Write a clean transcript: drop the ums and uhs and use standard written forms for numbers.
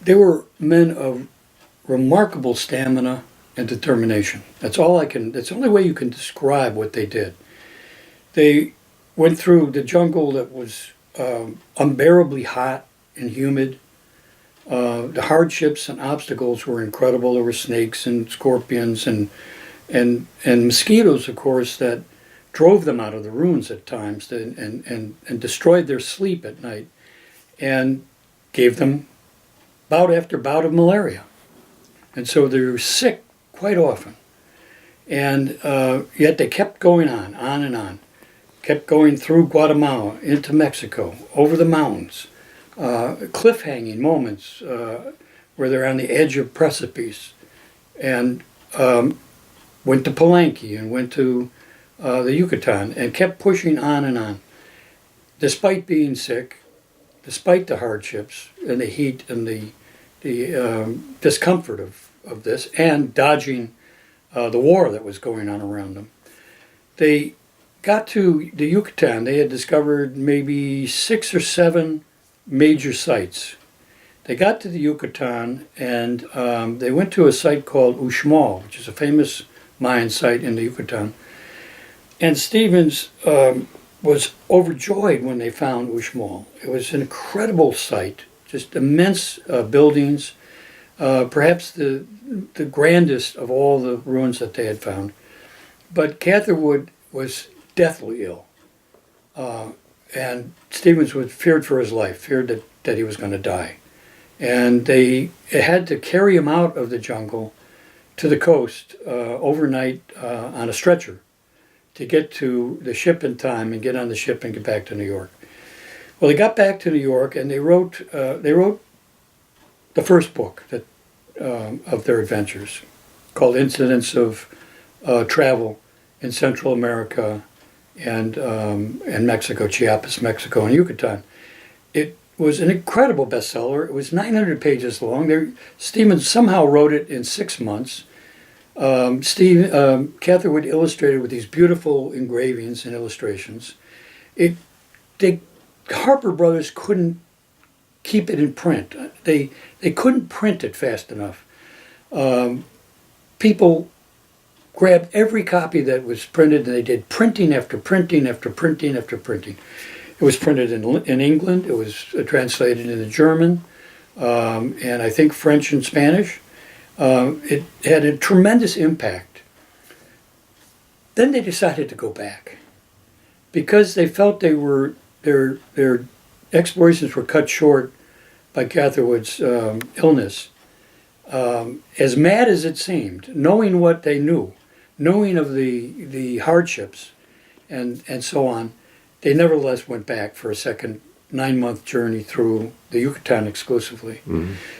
they were men of remarkable stamina and determination. That's the only way you can describe what they did. They went through the jungle that was unbearably hot and humid. The hardships and obstacles were incredible. There were snakes and scorpions and mosquitoes, of course, that drove them out of the ruins at times and destroyed their sleep at night and gave them bout after bout of malaria. And so they were sick quite often. And yet they kept going on and on. Kept going through Guatemala, into Mexico, over the mountains. Cliff-hanging moments where they're on the edge of precipice. And went to Palenque and went to the Yucatan and kept pushing on and on. Despite being sick, despite the hardships and the heat and the discomfort of this, and dodging the war that was going on around them. They got to the Yucatan. They had discovered maybe 6 or 7 major sites. They got to the Yucatan and they went to a site called Uxmal, which is a famous Mayan site in the Yucatan. And Stevens was overjoyed when they found Uxmal. It was an incredible site, just immense buildings, perhaps the grandest of all the ruins that they had found. But Catherwood was deathly ill. And Stevens feared for his life, feared that he was going to die. And they had to carry him out of the jungle to the coast overnight on a stretcher to get to the ship in time and get on the ship and get back to New York. Well, they got back to New York and they wrote the first book of their adventures, called Incidents of Travel in Central America and Mexico, Chiapas, Mexico, and Yucatan. It was an incredible bestseller. It was 900 pages long. Stevens somehow wrote it in 6 months. Catherwood illustrated with these beautiful engravings and illustrations. Harper Brothers couldn't keep it in print. They couldn't print it fast enough. People grabbed every copy that was printed, and they did printing after printing after printing after printing. It was printed in England. It was translated into German, and I think French and Spanish. It had a tremendous impact. Then they decided to go back because they felt their explorations were cut short by Catherwood's illness. As mad as it seemed, knowing what they knew, knowing of the hardships and so on, they nevertheless went back for a second 9-month journey through the Yucatan exclusively. Mm-hmm.